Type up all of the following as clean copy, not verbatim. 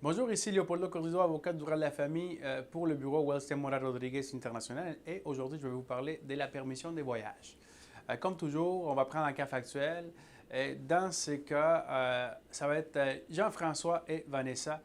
Bonjour, ici Leopoldo Cordizo, avocat du droit de la famille pour le bureau Wells Mora Rodriguez International et aujourd'hui je vais vous parler de la permission des voyages. Comme toujours, on va prendre un cas factuel. Dans ce cas, ça va être Jean-François et Vanessa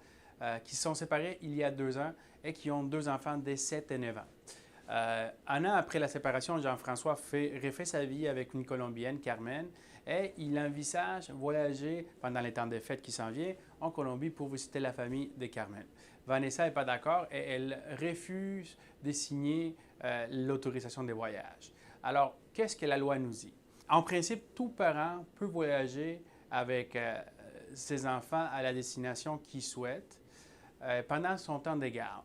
qui sont séparés il y a 2 ans et qui ont 2 enfants de 7 et 9 ans. Un an après la séparation, Jean-François refait sa vie avec une Colombienne, Carmen, et il envisage voyager pendant les temps des fêtes qui s'en viennent en Colombie pour visiter la famille de Carmen. Vanessa n'est pas d'accord et elle refuse de signer l'autorisation de voyage. Alors, qu'est-ce que la loi nous dit? En principe, tout parent peut voyager avec ses enfants à la destination qu'il souhaite pendant son temps de garde.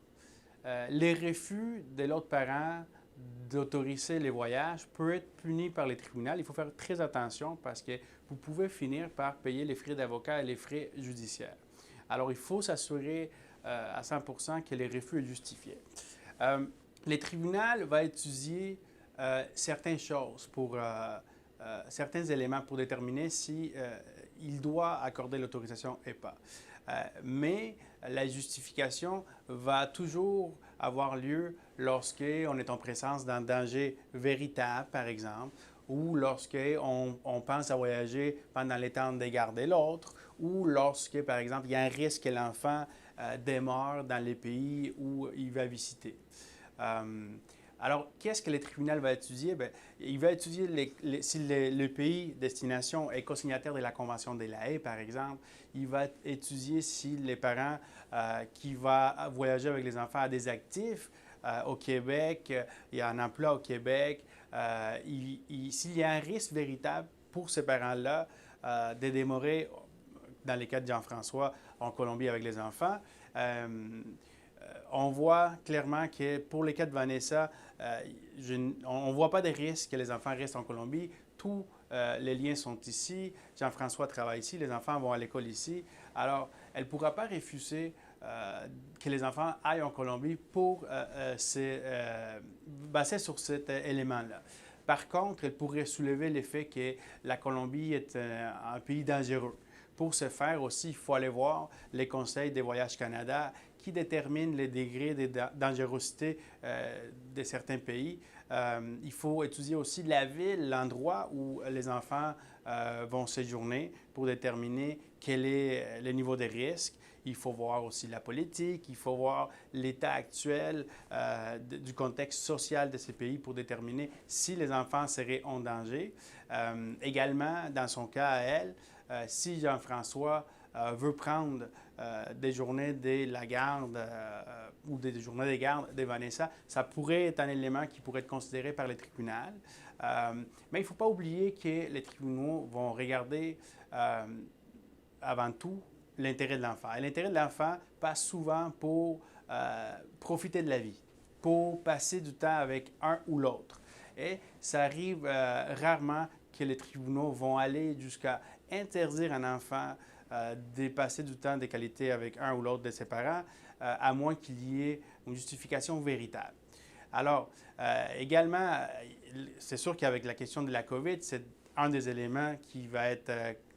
Les refus de l'autre parent d'autoriser les voyages peuvent être punis par les tribunaux. Il faut faire très attention parce que vous pouvez finir par payer les frais d'avocat et les frais judiciaires. Alors, il faut s'assurer à 100% que les refus sont justifiés. Les tribunaux vont étudier certaines choses pour certains éléments pour déterminer si il doit accorder l'autorisation et pas. Mais la justification va toujours avoir lieu lorsqu'on est en présence d'un danger véritable, par exemple, ou lorsqu'on pense à voyager pendant les temps de garder l'autre, ou lorsque, par exemple, il y a un risque que l'enfant demeure dans les pays où il va visiter. Alors, qu'est-ce que le tribunal va étudier? Bien, il va étudier si le pays destination est co-signataire de la Convention de La Haye, par exemple. Il va étudier si les parents qui vont voyager avec les enfants à des actifs au Québec, il y a un emploi au Québec, s'il y a un risque véritable pour ces parents-là de demeurer, dans les cas de Jean-François, en Colombie avec les enfants. On voit clairement que pour les cas de Vanessa, on ne voit pas de risque que les enfants restent en Colombie. Tous les liens sont ici. Jean-François travaille ici. Les enfants vont à l'école ici. Alors, elle ne pourra pas refuser que les enfants aillent en Colombie pour se baser sur cet élément-là. Par contre, elle pourrait soulever le fait que la Colombie est un pays dangereux. Pour ce faire aussi, il faut aller voir les conseils des Voyages Canada qui déterminent les degrés de dangerosité de certains pays. Il faut étudier aussi la ville, l'endroit où les enfants vont séjourner pour déterminer quel est le niveau de risque. Il faut voir aussi la politique, il faut voir l'état actuel du contexte social de ces pays pour déterminer si les enfants seraient en danger. Également, dans son cas à elle, si Jean-François veut prendre des journées de la garde ou des journées de garde de Vanessa, ça pourrait être un élément qui pourrait être considéré par les tribunaux. Mais il ne faut pas oublier que les tribunaux vont regarder avant tout l'intérêt de l'enfant. Et l'intérêt de l'enfant passe souvent pour profiter de la vie, pour passer du temps avec un ou l'autre. Et ça arrive rarement que les tribunaux vont aller jusqu'à interdire un enfant de passer du temps de qualité avec un ou l'autre de ses parents, à moins qu'il y ait une justification véritable. Alors, également, c'est sûr qu'avec la question de la COVID, c'est un des éléments qui va être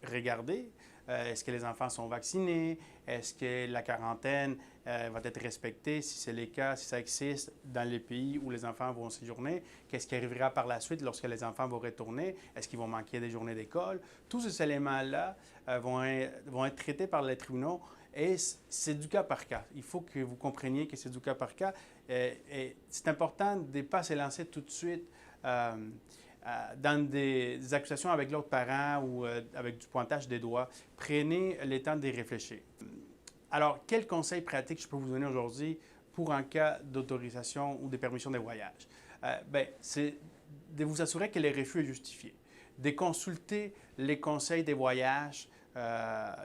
regardé. Est-ce que les enfants sont vaccinés? Est-ce que la quarantaine va être respectée? Si c'est le cas, si ça existe dans les pays où les enfants vont séjourner, qu'est-ce qui arrivera par la suite lorsque les enfants vont retourner? Est-ce qu'ils vont manquer des journées d'école? Tous ces éléments-là vont être traités par les tribunaux et c'est du cas par cas. Il faut que vous compreniez que c'est du cas par cas. Et c'est important de ne pas se lancer tout de suite dans des accusations avec l'autre parent ou avec du pointage des doigts. Prenez le temps d'y réfléchir. Alors, quels conseils pratiques je peux vous donner aujourd'hui pour un cas d'autorisation ou de permission de voyage? C'est de vous assurer que le refus est justifié, de consulter les conseils des voyages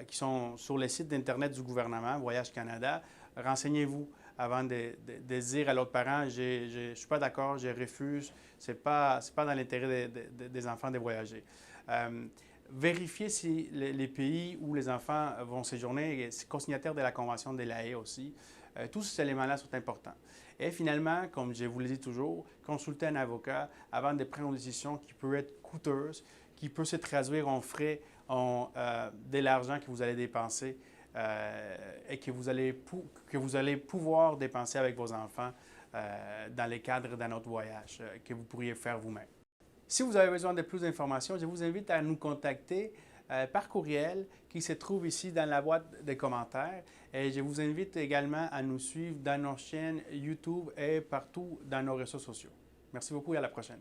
qui sont sur le site d'Internet du gouvernement, Voyage Canada. Renseignez-vous avant de dire à l'autre parent, je ne suis pas d'accord, je refuse, ce n'est pas dans l'intérêt des enfants de voyager. Vérifiez si les pays où les enfants vont séjourner sont co-signataires de la Convention de La Haye aussi. Tous ces éléments-là sont importants. Et finalement, comme je vous le dis toujours, consultez un avocat avant de prendre une décision qui peut être coûteuse, qui peut se traduire en frais, de l'argent que vous allez dépenser et que vous allez pouvoir dépenser avec vos enfants dans le cadre d'un autre voyage que vous pourriez faire vous-même. Si vous avez besoin de plus d'informations, je vous invite à nous contacter par courriel qui se trouve ici dans la boîte de commentaires. Et je vous invite également à nous suivre dans nos chaînes YouTube et partout dans nos réseaux sociaux. Merci beaucoup et à la prochaine.